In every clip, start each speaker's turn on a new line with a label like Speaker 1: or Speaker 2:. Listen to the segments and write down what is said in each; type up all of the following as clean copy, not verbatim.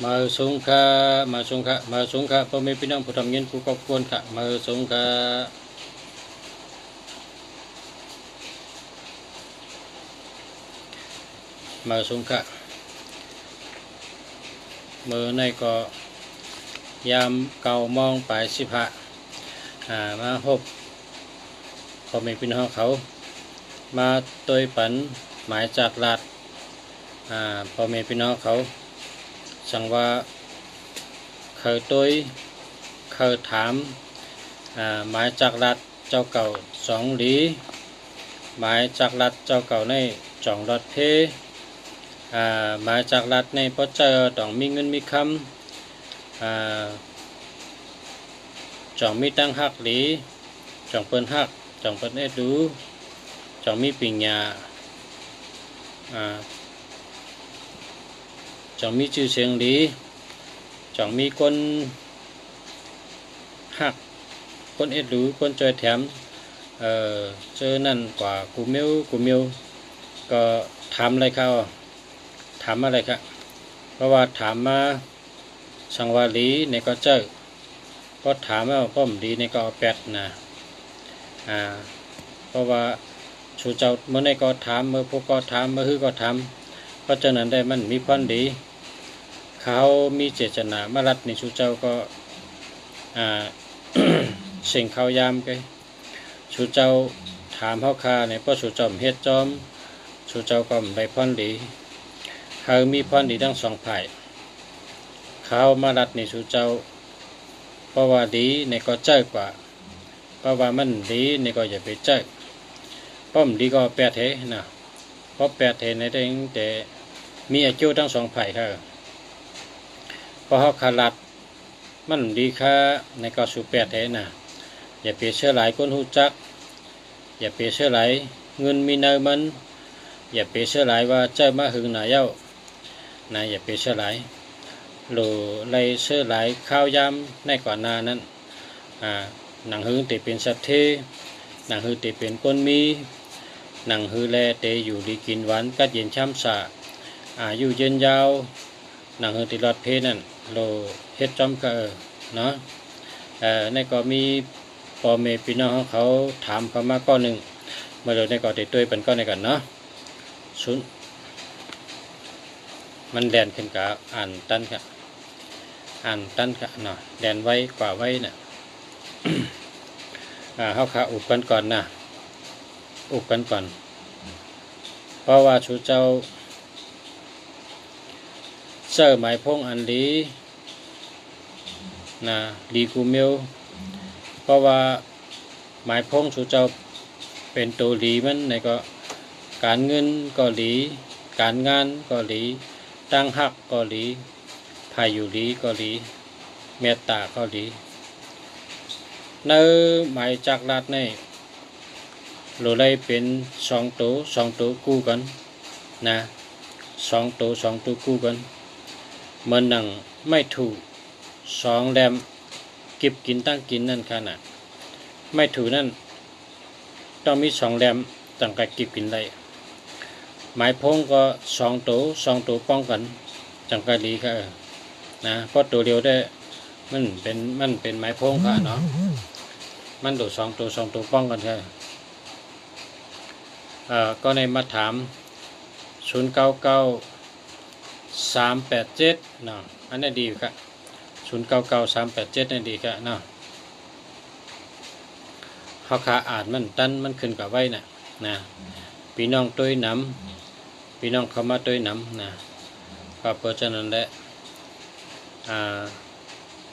Speaker 1: มาสงค่ะพ่อแม่พี่น้องผู้ทำเงินผู้กอบควรค่ะมาสงค่ะมาสงค่ะเมื่อในก็ยามเก่ามองไปมาพบพ่อแม่พี่น้องเขามาตัวปันหมายจากลาดพ่อแม่พี่น้องเขาสั่งว่าเคยตัวเคยถามหมายจากลาดเจ้าเก่า2 หลีหมายจากลาดเจ้าเก่าในจ่องรถเพหมายจากรัฐในพระเจ้าต้องมีเงินมีคำจ่องมีตั้งหักหลีจ่องเปิ้นหักจ่องเปิ้นเอ็ดดูจ่องมีปิญญาจ่องมีชื่อเสียงหลีจ่องมีคนหักคนเอ็ดดูคนจอยแถมเจอนั่นกว่ากูเมียวก็ถามอะไรเขาถามอะไรครับเพราะว่าถามมาสังวาลีในก็เจอก็ถามว่าพ่อมดีในก็เอาแปดนะเพราะว่าชูเจ้าเมื่อในก็ถามเมื่อพวกก็ถามเมื่อฮือก็ถามเพราะฉะนั้นได้มันมีพันดีเขามีเจตนามารัดในชูเจ้าก็สิ่งเขายามกันชูเจ้าถามเขาคาในเพราะชูเจ้าเฮ็ดจอมชูเจ้าก็ได้พันดีเขามีพรดีทั้ง2 ฝ่ายเขามารัดในสู่เจ้าเพราะว่าดีในก็เจ้ากว่าเพราะว่ามันดีในก็อย่าไปเจ้าป้อมดีก็แปดเทนะเพราะ8 เทในได้แต่มีอายุทั้ง2 ฝ่ายค่ะเพราะเขาขารัดมันดีค่ะในก็สู่8 เทนะอย่าไปเชื่อหลายคนหูจักอย่าไปเชื่อหลายเงินมีเนินมันอย่าไปเชื่อหลายว่าเจ้ามาหึงหนาเย้าอย่าไปเชื่อหลายหรือเลยเชื่อหลายข้าวยำในก่อนหน้านั้นหนังหื้อติเป็นสัตว์เทหนังหื้อติเป็นก้นมีหนังหื้อแลเตอยู่ดีกินหวานกัดเย็นช้ำสะอยู่เย็นยาวหนังหื้อติรอดเพนั่นโลเฮ็ดจอมก็เนาะในก็มีพ่อแม่พี่น้องเขาถามเขามาก้อนหนึ่งเมื่อเราในก็ติดตัวเป็นก้อนในกันเนาะมันแดนขึ้นกับอ่านตันค่ะเนาะแดนไว้กว่าไว้น่ะเขาขาอุบกันก่อนนะอุบกันก่อนเพราะว่าชูเจ้าเสื้อหมายพงอันลีลีกูเมียวเพราะว่าหมายพงชูเจ้าเป็นตัวลีมันในก็การเงินก็ลีการงานก็ลีตั้งหักก็ลีพายุลีก็ลีเมตตาก็ลีในหมายจากรัฐในโลเลยเป็น2 ตัวคู่กันนะ2 ตัวคู่กันเหมือนหนังไม่ถูก2 แรมเก็บกินตั้งกินนั่นขนาดไม่ถูกนั่นต้องมี2 แรมตั้งแต่เก็บกินได้หมายพงก็2 ตัวป้องกันจังกะดีค่ะนะเพราะตัวเดียวได้มันเป็นหมายพงค่ะเนาะมันตัว2 ตัวป้องกันค่ะก็ในมาถาม099387เนาะอันนี้ดีค่ะ099387นี่ดีค่ะเนาะเขาขาอ่านมันตันมันขึ้นกับไว้นะพี่น้องตัวน้ำพี่น้องเข้ามาตัวน้ำนะก็เพราะฉะนั้นแหละ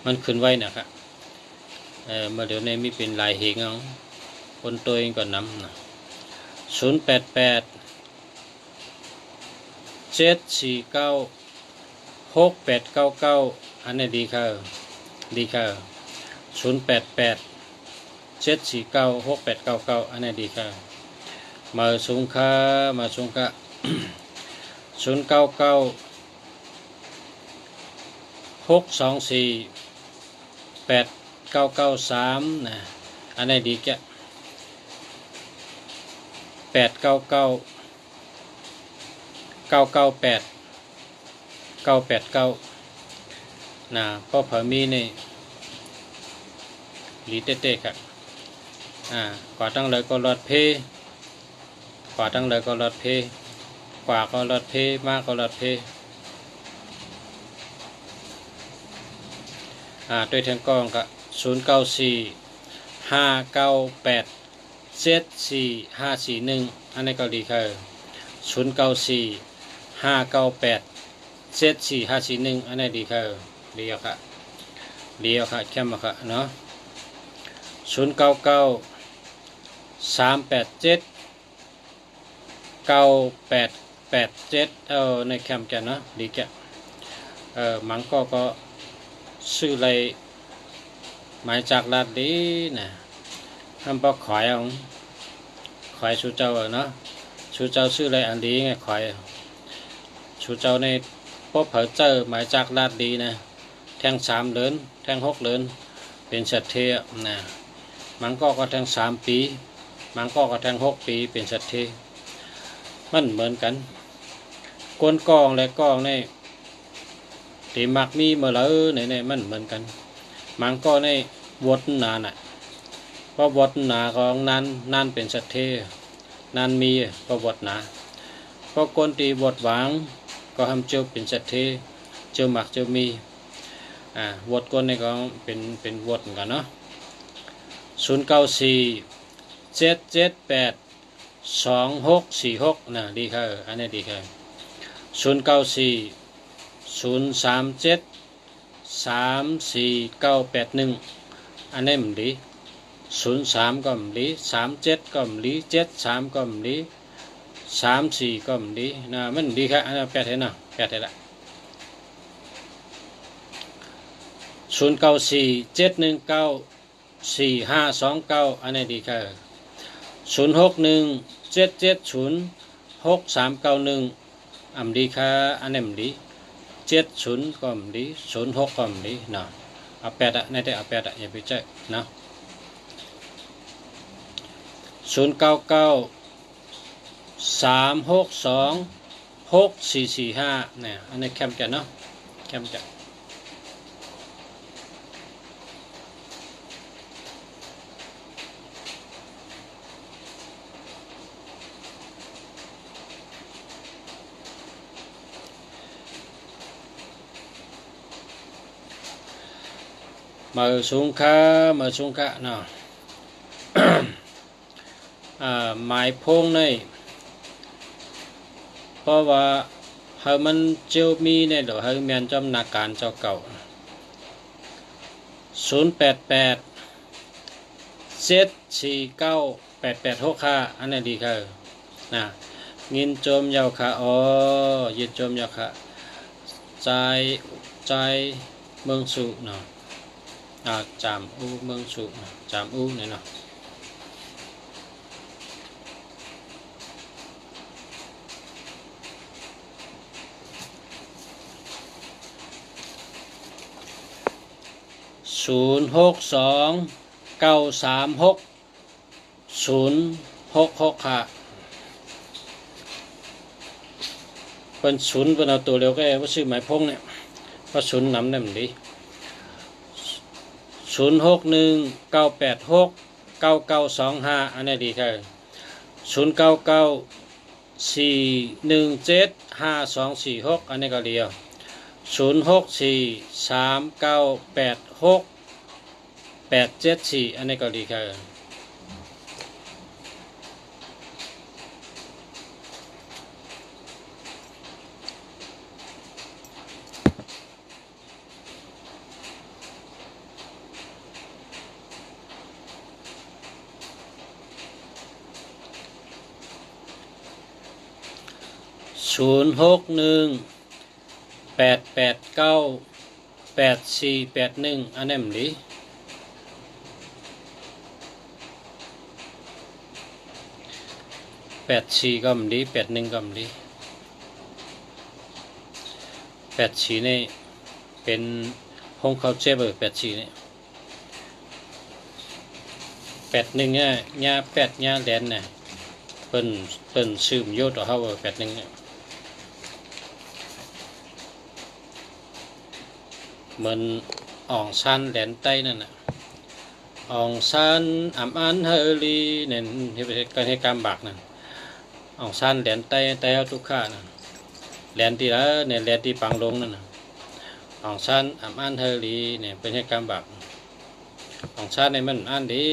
Speaker 1: มันขึ้นไว้นะครับเมื่อเดี๋ยวนี้มีเป็นลายเหงเอาคนตัวเองก็น้ำนะ088 749 6899อันนี้ดีค่ะ088 749 6899อันนี้ดีค่ะมาสงค่ะ099 624 8993นะอันนี้ดีแก899 998 989 นะเพราะเผอมีนี่หลีเต้ๆครับกว่าตั้งเลยก็รถเพกว่าตั้งเลยก็รถเพกว่าก็รถเพมากก็รถเพด้วยทางกองก็0945987451อันนี้ก็ดีค่ะ0945987451อันนี้ดีค่ะเรียวค่ะเข้มค่ะเนาะ0993879887ในแคมป์กันเนาะดีแกมังก็ซื้ออะไรหมายจากลาดดีนะทำปอกขอยเอาขอยชูเจ้าเนาะชูเจ้าซื้ออะไรอันดีไงขอยชูเจ้าในพบเผอเจอหมายจากลาดดีนะแทง3 เหรียญแทง6 เหรียญเป็นเศรษฐีนะมังก็แทง3 ปีมังก็แทง6 ปีเป็นเศรษฐีมันเหมือนกันกวนกองและกองในตีมักมีเมื่อไหนมันเหมือนกันมังก็ในวดนานเพราะวดนาของนั้นเป็นเศรษฐีนั้นมีเพราะวดนาเพราะคนตีวดหวังก็ทำเจ้าเป็นเศรษฐีเจ้ามักเจ้ามีวดคนในก็เป็นวดกันเนาะ0947782646นะดีค่ะอันนี้ดีค่ะ0940373491อันนี้มันดี03ก็มันดี37ก็มันดี73ก็มันดี34ก็มันดีนะมันดีค่ะอันนี้แปดเห็นนะแปดเห็นละ0947194529อันนี้ดีค่ะ0617706391อันดีค่ะอันนี้มันดี70ก็มันดี06ก็มันดีนะเอาแปดในแต่เอาแปดอย่าไปเจ๊นะ0993626445เนี่ยอันนี้แคมป์กันเนาะแคมป์กันมาสูงค่าเนาะ หมายพงในเพราะว่าเฮามันเจียวมีเนี่ยหรือเฮาเมียนจำนาการเจ้าเก่า0887498865อันนี้ดีค่ะนะยินจมยาวค่ะยินจมยาวค่ะใจเมืองสุเนาะจามอูเมืองสุจามอูเนี่ยเนาะ0629360066ค่ะเป็นศูนย์เป็นเอาตัวเร็วก็ว่าซื้อหมายพงเนี่ยเพราะศูนย์นำได้มันดี0619869925อันนี้ดีค่ะ0994175246อันนี้ก็เดียว0643986874อันนี้ก็ดีค่ะ0618898481อันนี้มันดี84ก็มันดี81ก็มันดี84นี่เป็นห้องเขาเจ็บ84นี่81เนี่ยญา8ญาแดนเนี่ยเปิ้นซึมโยดเอาเฮา81เนี่ย เหมือนอ่องซันแหลนใต้นั่นน่ะอ่องซันอ่ำอันเฮลีเนี่ยที่ประเทศกันให้กำบักนั่นอ่องซันแหลนใต้ใต้เอาทุกข้านั่นแหลนที่ละเนี่ยแหลนที่ปังลงนั่นน่ะอ่องซันอ่ำอันเฮลีเนี่ยเป็นให้กำบักอ่องซันในมันอันดี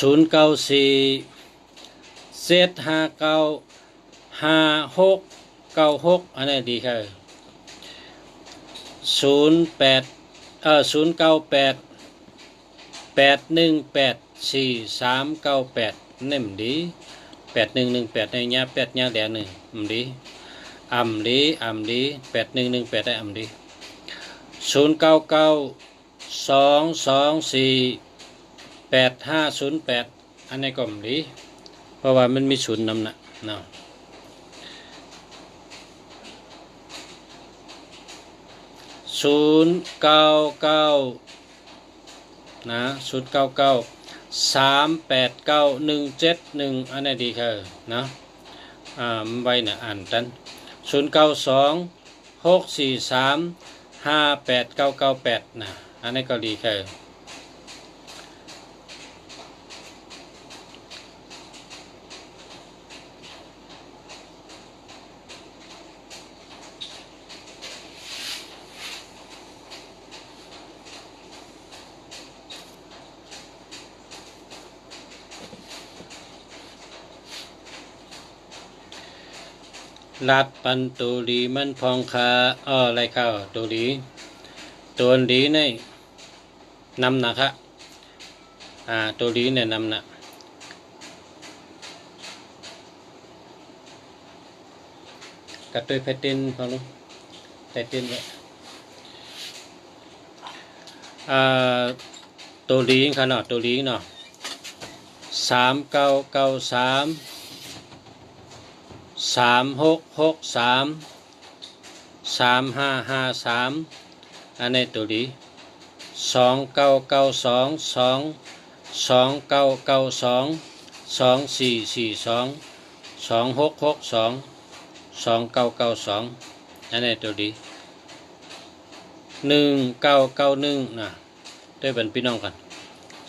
Speaker 1: 094 759 5696อันนี้ดีค่ะ098 นี่มดี8118ในญา8ญาแดน1ดีดี8118ได้ดี099 224 8508อันนี้ก็ดีเพราะว่ามันมีศูนย์นำนะเนาะนะ099 389 171อันนี้ดีค่ะนะไว้เนี่ยอ่านกัน092 643 5898นะอันนี้ก็ดีค่ะลัดปันตุลีมันพองคาอะไรเข้าตุลีตัวลีในนำนะคะตัวลีเนี่ยนำนะกระตุยเพตินพอนุเพตินเลยตัวลีขนาดตัวลีเนาะ3993 3663 3553อันนี้ตัวดี2992 2442 2662 2992อันนี้ตัวดี1991นะด้วยเป็นพี่น้องกัน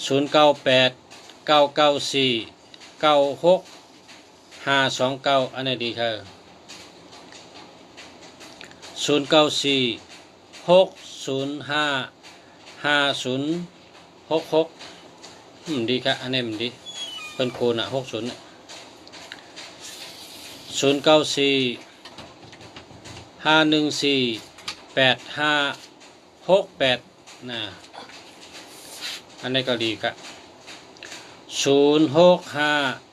Speaker 1: 098 994 96 529อันนี้ดีค่ะ094 605 5066ดีค่ะอันนี้มันดีเป็นโคน60เนี่ย094 514 8568นะอันนี้ก็ดีค่ะ065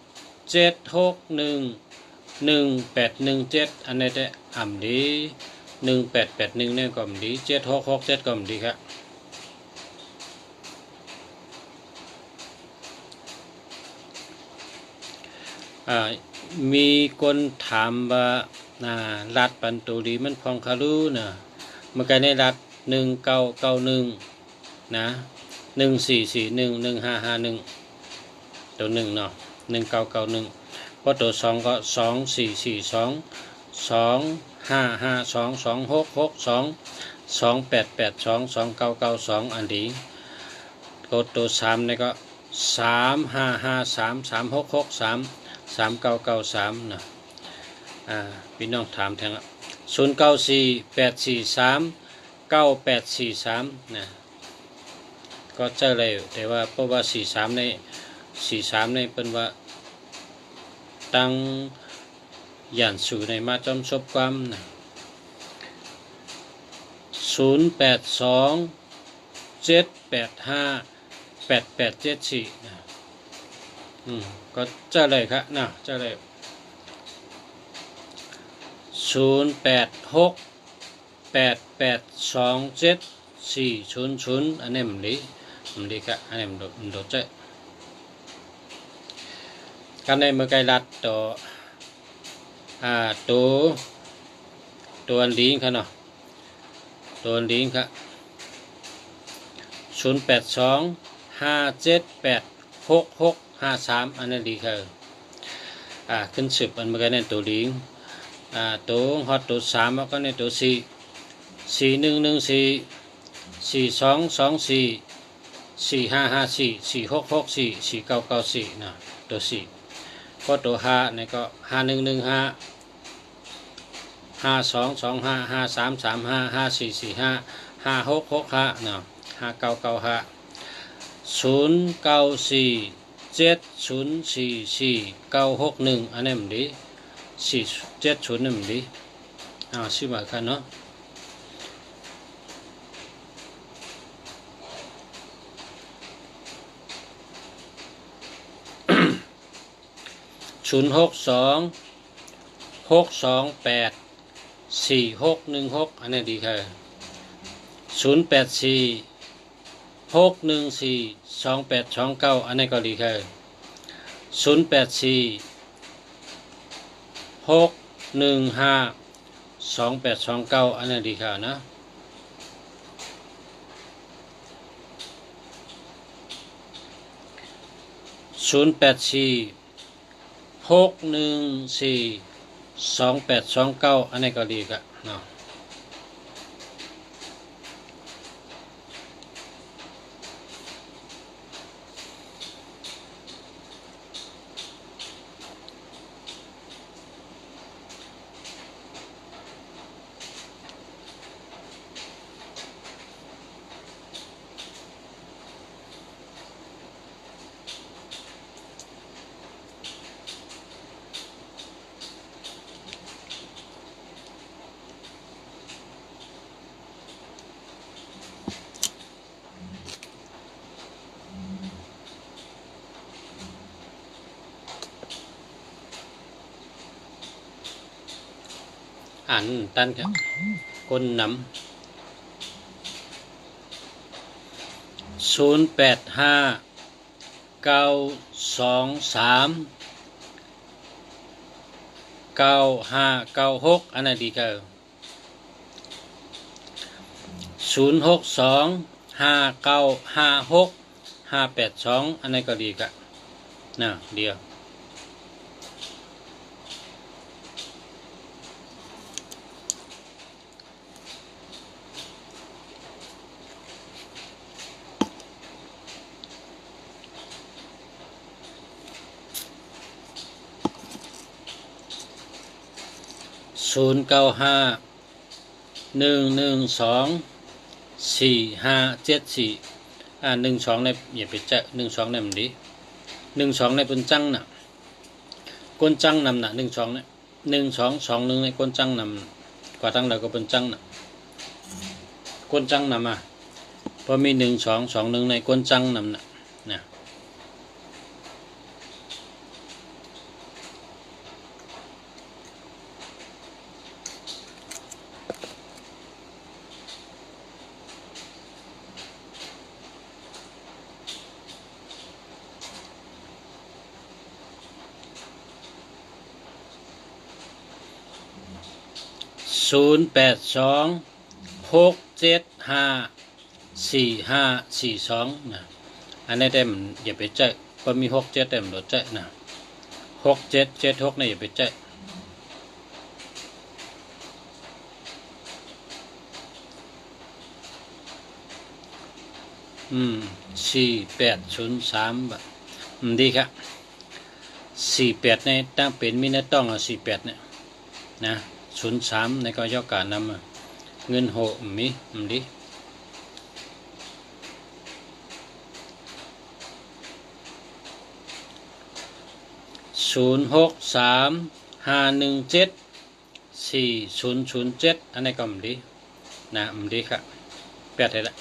Speaker 1: 761 1817อันนี้ได้ดี1881เนี่ยก็ดี7667ก็ดีครับมีคนถามว่ารัดปันตุลีมันพองคารุนะมันก็ในรัด1991นะ1441 1551ตัว1เนาะ1991พอตัว2ก็2442 2552 2662 2882 2992อันดีตัว3นี่ก็3553 3663 3993นะพี่น้องถามแทง094 843 9843นะก็เจอเลยแต่ว่าเพราะว่า43ในเป็นว่าตั้งยันสู่ในมาจอมศพความนะ082 785 8874นะก็เจอเลยครับนะเจอเลย086 8827 400อันนี้มันดีครับอันนี้มันโดดเจ๊กันในเมื่อไกลรัดตัว ตัวลิงค่ะเนาะตัวลิงค่ะ0825786653อันนั้นดีค่ะขึ้นสืบอันเมื่อกี้เนี่ยตัวลิงตัวฮอตตัว3แล้วก็ในตัว41144224455446644994นะตัว4ก็ตัว5เนี่ยก็51155225533554455665เนาะ5994704496อันนี้มันดี470นี่มันดีชื่อมากันเนาะ0626284616อันนี้ดีค่ะ0846142829อันนี้ก็ดีค่ะ0846152829อันนี้ดีค่ะนะ0846142829อันนี้ก็ดีค่ะเนาะตันครับก้นน้ำ0859239596อันนั้นดีครับ0625956582อันนั้นก็ดีครับนะเดียว095112457412ในอย่าไปเจาะ12ในมันดี12ในเป็นจังน่ะก้นจังนำน่ะ12เนี่ย1221ในก้นจังนำกว่าตั้งเราก็เป็นจังน่ะก้นจังนำพอมี1221ในก้นจังนำน่ะนะ0826754542นะอันนี้ได้มันอย่าไปเจาะพอมี67ได้มันโดดเจาะนะ6776นี่อย่าไปเจาะ4803แบบดีครับ48ในตั้งเป็นมินต้อง48เนี่ยนะ03ในก็ย่อการนำเงินโหมีดี0635174007อันนี้ก็ดีนะดีครับ8เลยละ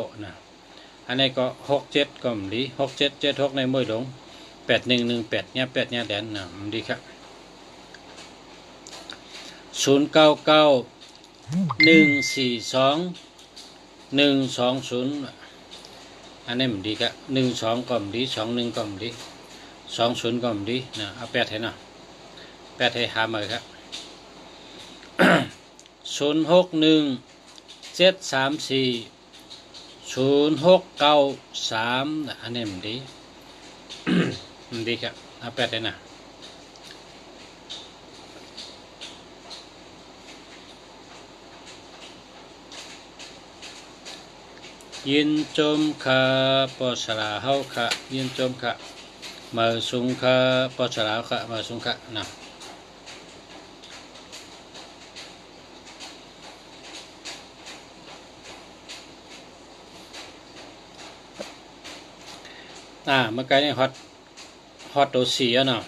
Speaker 1: 0867816279นะอันนี้ก็67ก็ดี6776ในมวยหลง8118เนี่ย8เนี่ยแดนนะดีครับ099142120120 อันนี้มันดีกะ12ก็มันดี21ก็มันดี20ก็มันดีนะเอาแปดให้นะแปดให้หามาครับ0617340693อันนี้มันดี มันดีครับเอาแปดให้นะยินจมค่ะปอสลาเฮาค่ะยินจมค่ะมาสุงค่ะปอสลาค่ะมาสุงค่ะนะเมื่อกี้นี่ฮอตตัว4อ่ะเนาะ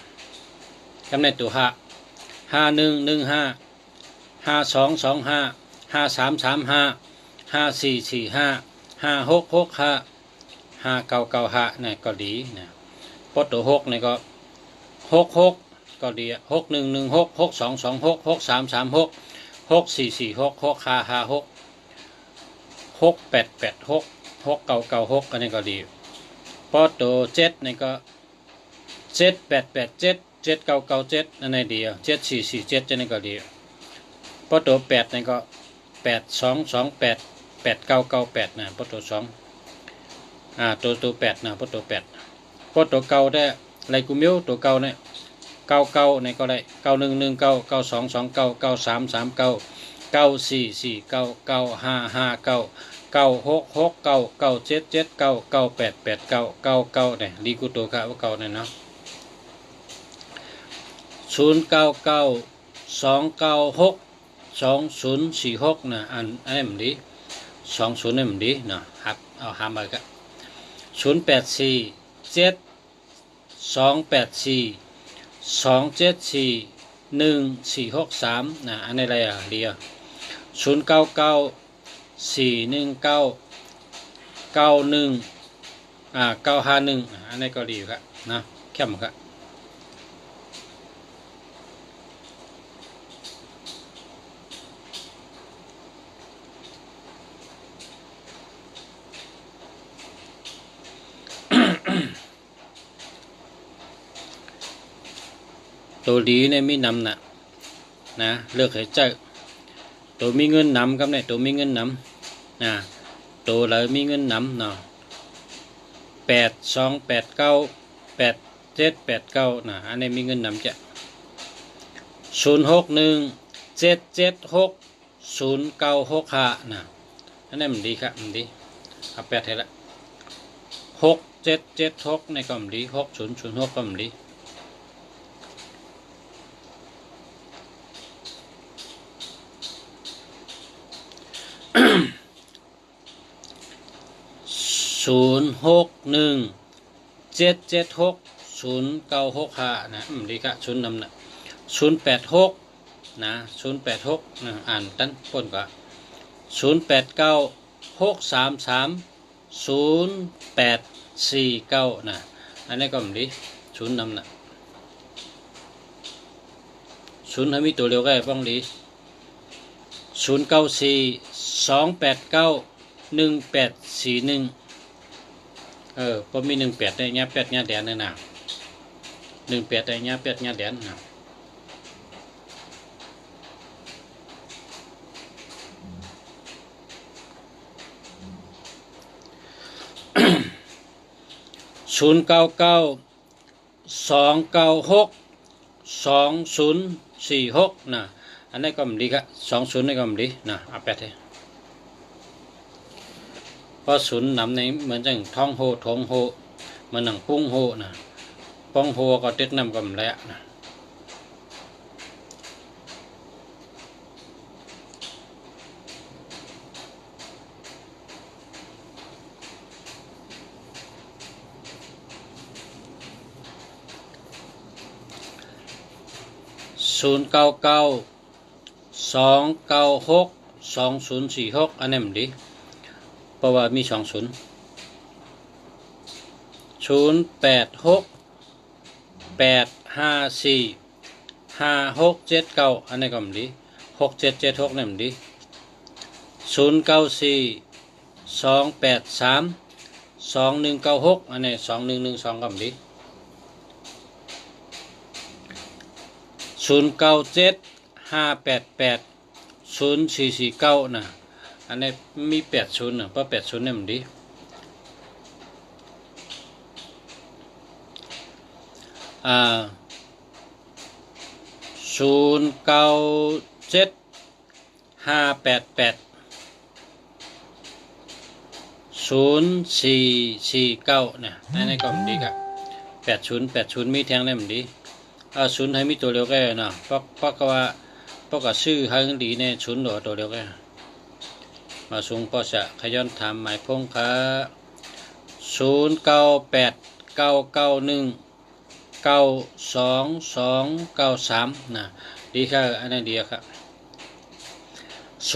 Speaker 1: กำเนิดตัว511552355355544556655995เนี่ยก็ดีนะพอตัว6เนี่ยก็66ก็ดี6116623663366446655668866996อันนี้ก็ดีพอตัว7นี่ก็78877997อันนี้ดี7447อันนี้ก็ดีพอตัว8นี่ก็82288998นะพอตัว2ตัว8นะพอตัว8พอตัวเก่าได้ไรกูมิ้วตัวเก่าเนี่ย99นี่ก็ได้9119 9229 9339 9449 9559 9669 9779 9889 99เนี่ยลีกูตัวค่ะว่าเก่าเนี่ยเนาะ0992962046นะอันนี้มันดี20นี่มันดีนะครับเอาหามาก็0842842742741463นะอันนี้อะไรเดียว09941991 อันนี้ก็ดีครับนะเข้มครับตัวดีเนี่ยมีนำนะเลือกให้เจ้าตัวมีเงินนำครับเนี่ยตัวมีเงินนำตัวเลยมีเงินนำเนาะ82898789นะอันนี้มีเงินนำจะ0617760965นะอันนี้มันดีครับมันดีเอาแปดให้ละ6776ในก็มันดี6006ก็มันดี0617760965นะดีครับชุนนำนะ086นะ086นะอ่านตั้นป้นก็0896330849นะอันนี้ก็มันดีชุนนำนะชุนให้มีตัวเร็วก็ป้องดี0942891841พอมี18ได้เงี้ย8เงี้ยแดนเลยนะ18ได้เงี้ย8เงี้ยแดนนะ0992962046นะอันนี้ก็มันดีครับ20นี่ก็มันดีนะเอาแปดเลยเพราะศูนย์นำในเหมือนจังท้องโหทงโหเหมือนหนังปุ้งโหนะป้องโหก็เต็กนำก็มันแล้วนะ0992962046อันนี้มันดีเพราะว่ามี20 0868545679อันนี้ก็มันดี6776นี่มันดี094283 2196อันนี้2112ก็ดี0975880449นะอันนี้มี80นะเพราะ80เนี่ยมันดี0975880449นะอันนี้ก็มันดีครับ80มีแทงได้มันดีศูนย์ให้มีตัวเดียวกันนะเพราะว่าชื่อให้ดีเนี่ยศูนย์ตัวเดียวกันมาสูงก็จะขย้อนถามหมายพงค่ะ098991929293นะดีค่ะอันนี้ดีครับ0997658443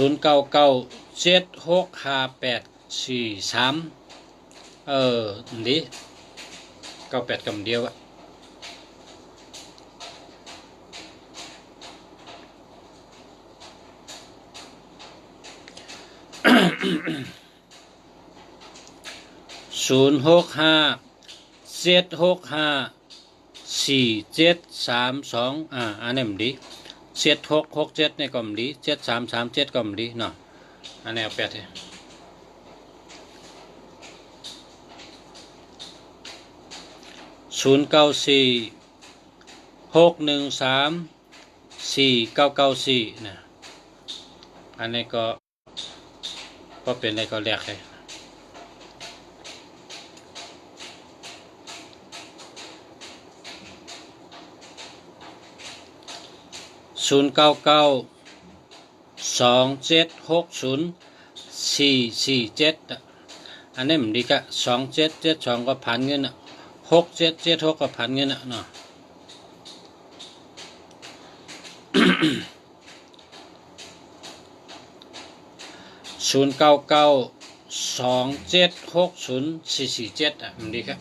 Speaker 1: ดี98กำเดียวอะ0657654732อันนี้มันดี7667เนี่ยก็มันดี7337ก็มันดีเนาะอันนี้เอาแปดเลย0946134994นะอันนี้ก็เป็นอะไรก็แลกเลย0992760447อันนี้มันดีกะ2772ก็ผ่านเงินอ่ะ6776ก็ผ่านเงินอ่ะเนาะ0992760447มันดีครับ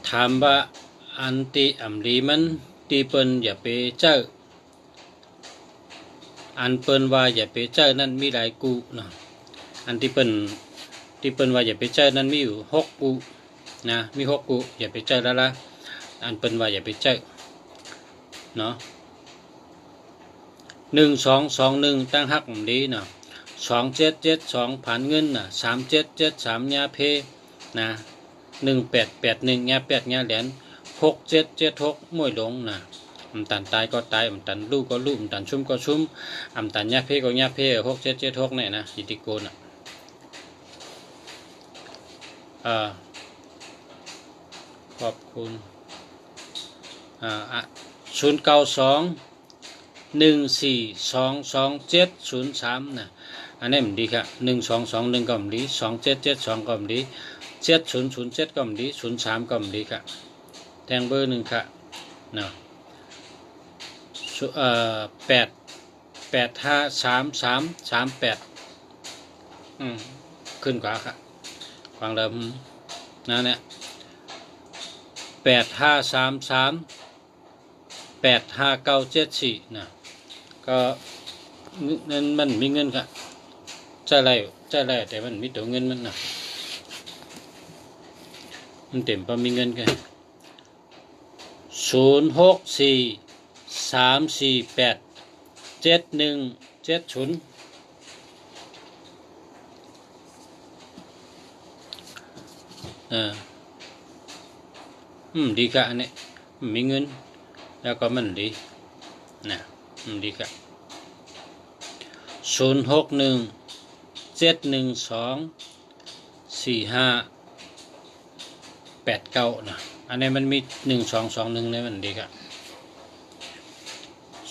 Speaker 1: ถามว่าอันตีอัมลีมันตีเปิ้นอย่าไปเจ้าอันเปิ้นว่าอย่าไปเจ้านั่นมีหลายกูเนาะอันที่เปิ้นว่าอย่าไปเจ้านั่นมีอยู่6กูนะมี6กูอย่าไปเจ้าแล้วล่ะอันเปิ้นว่าอย่าไปเจ้าเนาะ1221ตั้งฮักมันดีเนาะ2772ผ่านเงินน่ะ3773ยาเพนะ1881ยา8ยาเหรียญ6776มวยหลงนะอำตันตายก็ตายอำตันลูกก็ลูกอำตันชุ่มก็ชุ่มอำตันยาเพก็ยาเพ6776เนี่ยนะอิติโกนขอบคุณ0921422703นะอันนี้มันดีครับ1221ก็มันดี2772ก็มันดี7007ก็มันดี03ก็มันดีครับแทงเบอร์1ค่ะเนาะ853338ขึ้นกว่าครับฟังเดิมนะเนี่ย85338597นะก็นั่นมันมีเงินครับใจไรแต่มันมีตัวเงินมันนะมันเต็มพอมีเงินกัน0643487170ดีค่ะอันนี้มีเงินแล้วก็มันดีนะดีค่ะ0617124589นะอันนี้มันมี1221เนี่ยมันดีครับ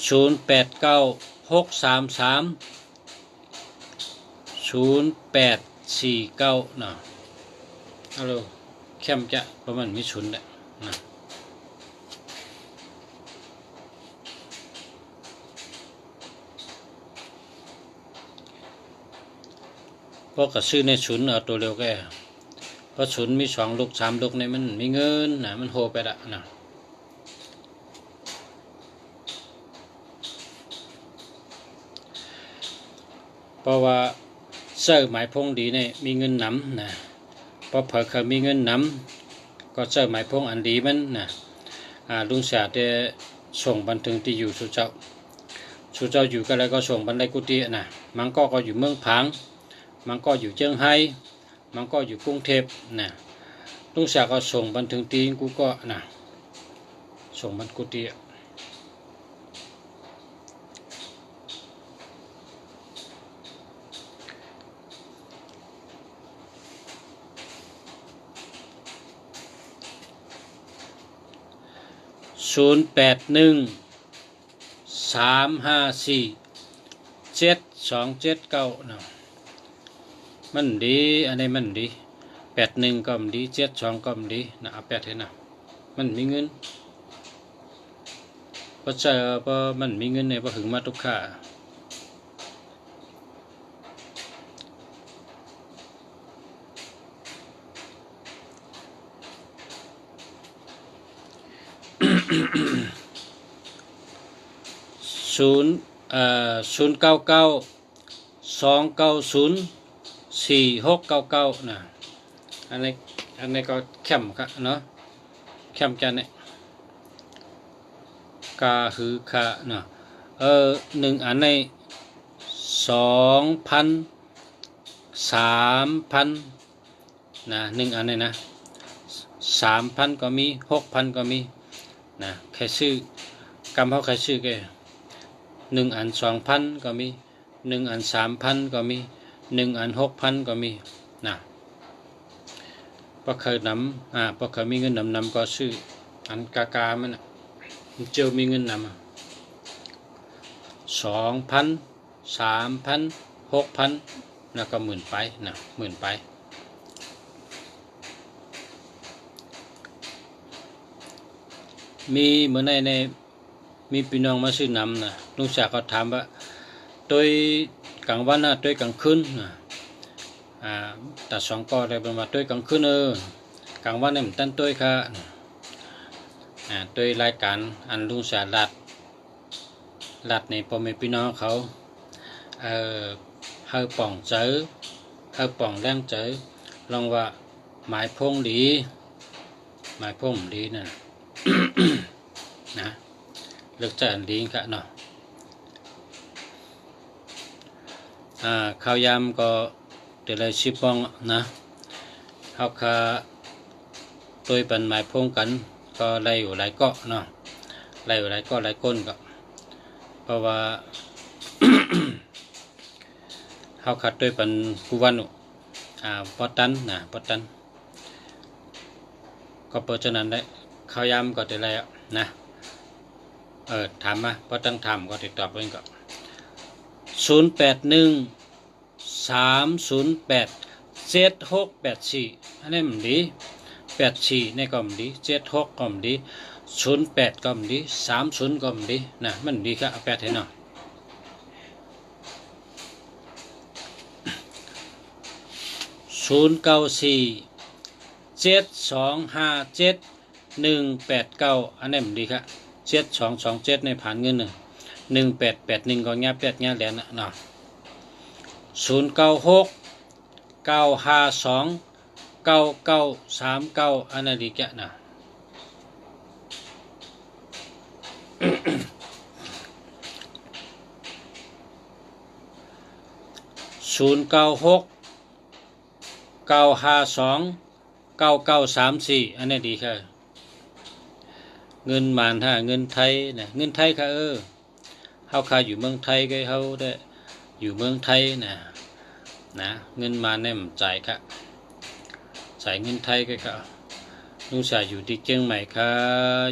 Speaker 1: 0896330849นะฮัลโหลแคมจะประมาณมีชุนแหละนะ เพราะก็ซื้อในศูนย์เอาตัวเร็วแกเพราะศูนย์มี2ลูก3ลูกในมันมีเงินนะมันโหไปละนะเพราะว่าเสื้อหมายพงดีเนี่ยมีเงินนำนะเพราะเผื่อเขามีเงินนำก็เสื้อหมายพงอันดีมันนะลุงเสียได้ส่งบันทึงที่อยู่สุเจ้าอยู่กันแล้วก็ส่งบันไดกุฏินะมันก็อยู่เมืองผางมันก็อยู่เชียงไฮ้มันก็อยู่กรุงเทพนะลุงเสียก็ส่งบันทึงตีนกูก็นะส่งบันกุฏิ0813547279นะมันดีอันนี้มันดี81ก็มันดี72ก็มันดีนะเอา8ให้นะมันมีเงินเพราะมันมีเงินในบ่ถึงมาทุกค่า099 290 4699นะอันนี้ก็เข้มครับเนาะเข้มจันเนี่ยกาหือค่ะเนาะ1อันใน2,000 3,000นะ1อันในนะ3,000ก็มี6,000ก็มีนะใครซื้อกำเขาใครซื้อแก1อัน2,000ก็มี1อัน3,000ก็มี1อัน6,000ก็มีนะพอเคยนำพอเคยมีเงินนำก็ซื้ออันกากามันเจ้ามีเงินนำ2,000 3,000 6,000แล้วก็10,000ไปนะ10,000ไปมีเหมือนในมีพี่น้องมาซื้อนำนะลุงศักดิ์ก็ถามว่าตัวกลางวันนะตัวกลางคืนนะแต่2ก็ได้เป็นว่าตัวกลางคืนกลางวันเนี่ยมันตั้งตัวค่ะตัวรายการอันลุงศักดิ์รัดในพ่อแม่พี่น้องเขาเฮาป่องเจอเฮาป่องแรงเจอลองว่าหมายพงดีหมายพงดีนะ นะเลือกจะอันดีค่ะเนาะข้าวยำก็เดี๋ยวเลยชิปองนะเขาคาตัวเป็นหมายพงกันก็ไล่อยู่หลายเกาะเนาะไล่อยู่หลายเกาะหลายก้นก็เพราะว่า เขาขัดด้วยเป็นกูวันปอตันนะปอตันก็เปิดฉะนั้นได้ข้าวยำก็เดี๋ยวเลยนะถามมาพอตั้งถามก็ติดต่อไปก็0813087684อันนี้มันดี84นี่ก็มันดี76ก็มันดี08ก็มันดี30ก็มันดีนะมันดีครับ8ให้เนาะ09472571189อันนี้มันดีครับ7227ในผ่านเงิน1881ก็แง่8แง่แหลนเนาะ0969529939อันนั้นดีแกนะ0969529934อันนี้ดีค่ะเงินมานเงินไทยนะเงินไทยค่ะเขาขายอยู่เมืองไทยก็เขาได้อยู่เมืองไทยนะเงินมาเนี่ยมันจ่ายค่ะจ่ายเงินไทยก็ค่ะลุงชายอยู่ที่เชียงใหม่ค่ะ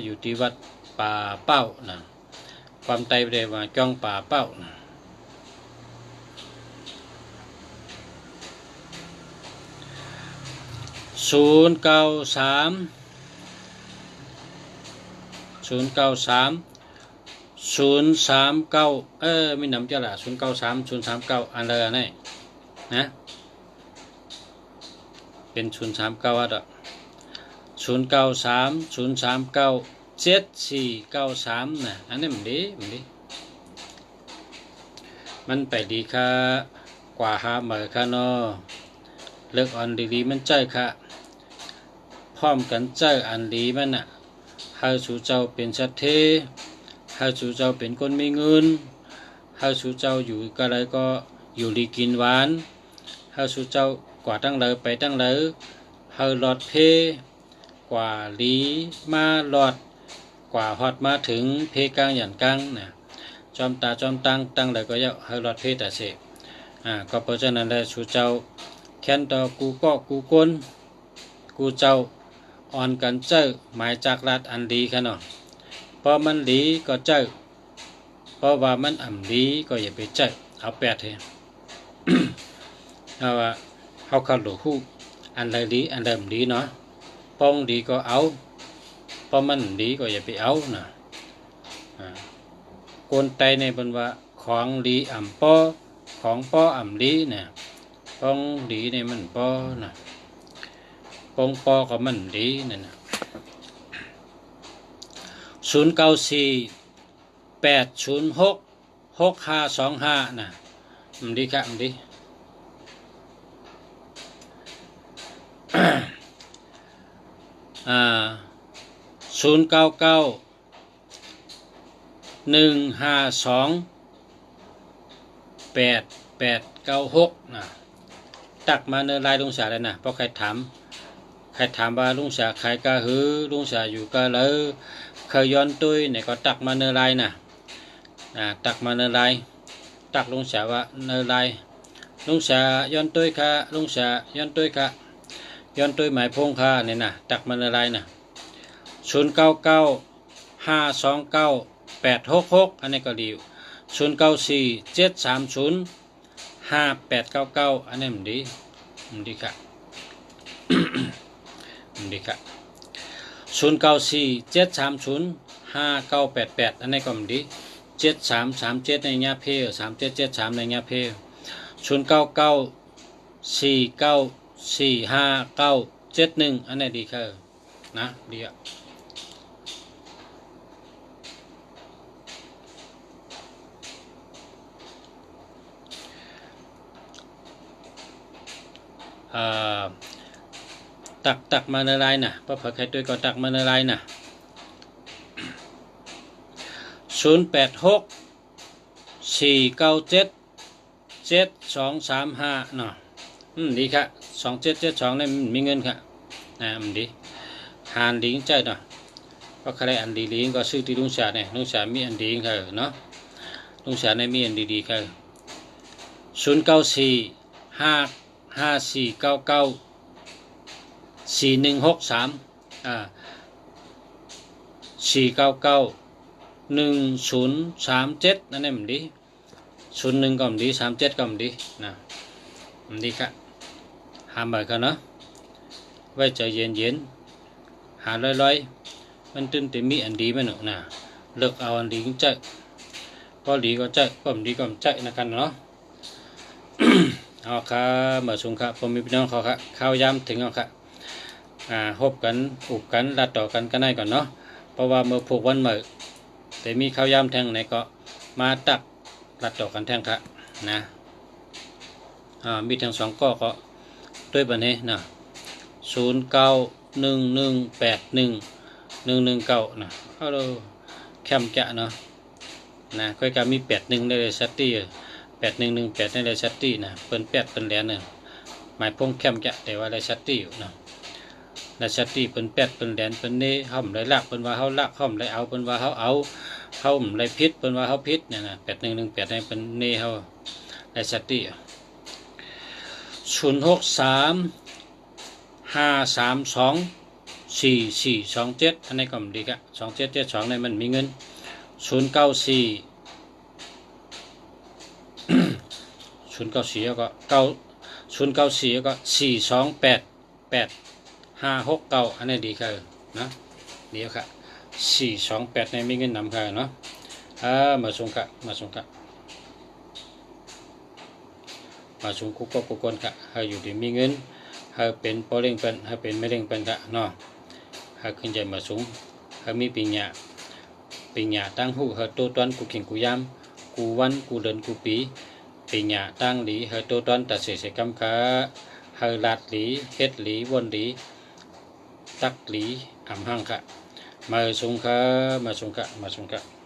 Speaker 1: อยู่ที่วัดป่าเป้านะความไตไปได้มาจ้องป่าเป้านะ093มีน้ำเจ้าละ093 039อันเลยนี่นะ เป็น039อ่ะดอก0930397493น่ะอันนี้มันดีมันไปดีค่ะกว่าหาเหมือค่ะเนาะเลิกอันดีๆมันใจค่ะพร้อมกันใจอันดีมันน่ะให้สู่เจ้าเป็นสัตย์เทให้สู่เจ้าเป็นคนมีเงินให้สู่เจ้าอยู่ก็เลยก็อยู่ดีกินหวานให้สู่เจ้ากว่าตั้งเลยไปตั้งเลยให้หลอดเพกว่าลีมาหลอดกว่าฮอดมาถึงเพกลางหยันกลางน่ะจอมตาจอมตั้งเลยก็ยังให้หลอดเพแต่เสก็เพราะฉะนั้นได้สู่เจ้าแค้นต่อกูก็กูก้นกูเจ้าอ่อนกันเจ้าหมายจากรัดอันดีค่ะเนาะพอมันดีก็เจ้าเพราะว่ามันอ่ำดีก็อย่าไปเจ้าเอาแปดเถอะ เอาว่าเขาเข้าหลูคู่อันใดดีอันใดไม่ดีเนาะป้องดีก็เอาเพราะมันดีก็อย่าไปเอานะคนไตในบนว่าของดีอ่ำป้อของป้ออ่ำดีเนี่ยป้องดีในมันป้อนะป้องป้อก็มันดีนั่นนะ0948066525นะมันดีครับมันดี0991528896นะตักมาเนื้อลายลุงสาเลยนะเพราะใครถามว่าลุงสาใครก็หือลุงสาอยู่ก็เลยเคยย้อนตุ้ยเนี่ยก็ตักมาเนื้อลายนะตักมาเนื้อลายตักลุงสาว่าเนื้อลายลุงสาย้อนตุ้ยค่ะลุงสาย้อนตุ้ยค่ะย้อนตุ้ยหมายพงค่ะเนี่ยนะตักมาเนื้อลายนะ0995298866อันนี้ก็ดี0947305899อันนี้มันดีค่ะมันดีค่ะ0947305988อันนี้ก็มันดี7337ในญาเพล3773ในญาเพล0994945971อันนี้ดีค่ะนะดีอ่ะตักมาในลายนะเพราะเผื่อใครตัวก็ตักมาในลายนะ0864977235เนาะดีค่ะ2772นี่มีเงินค่ะมันดีหานดีใจเนาะเพราะใครอันดีลิงก็ซื้อที่ลุงสาเนี่ยลุงสามีอันดีค่ะเนาะลุงสาในมีอันดีค่ะ0944994137นั่นเองมันดี01ก็มันดี37ก็มันดีนะมันดีค่ะหาใบกันเนาะไว้ใจเย็นหาลอยมันตื่นแต่มีอันดีไหมหนูนะเลิกเอาอันดีก็ใจก็ดีก็ใจก็มันดีก็มันใจนะกันเนาะ เอาค่ะมาชมค่ะผมมีพี่น้องเขาค่ะข้าวยำถึงเอาค่ะฮบกันอุบกันรัดต่อกันก็ได้ก่อนเนาะเพราะว่าเมื่อผูกวันเหมื่อแต่มีข้าวยำแทงไหนก็มาตักรัดต่อกันแทงค่ะนะมีทั้ง2ก็ด้วยบันนี้นะ0911811191เอาดูแคมจะเนาะนะค่อยการมี81ได้เลยสัตตี้8118ในไรชัตตี้นะเปิ้น8เปิ้นแหลนน่ะหมายพงแคมจะแต่ว่าไรชัตตี้อยู่นะไรชัตตี้เปิ้น8เปิ้นแหลนเปิ้นเน่เฮาไรลักเปิ้นว่าเฮาลักเฮาไรเอาเปิ้นว่าเฮาเอาเฮาไรพิษเปิ้นว่าเฮาพิษเนี่ยนะ8118ในเปิ้นเน่เฮาไรชัตตี้0635324427อันนี้ก็ดีครับ2772ในมันมีเงิน094 094ก็094ก็4288569อันนี้ดีค่ะนะเดี๋ยวค่ะ428ในมีเงินนำค่ะเนาะมาส่งค่ะมาส่งกุ๊กกุ๊กคนค่ะให้อยู่ดีมีเงิน เฮาเป็นโปเร่งเปิ้นเฮาเป็นไม่เร่งเปิ้นกะเนาะเฮาขึ้นใจมาสูงเฮามีปัญญาตั้งหูเฮาโตตอนกูเข่งกูยามกูวันกูเดินกูปีปัญญาตั้งหลีเฮาโตตอนตัดเสกำกะเฮาลาดหลีเฮ็ดหลีวนหลีตักหลีอำหังกะมาสูงกะ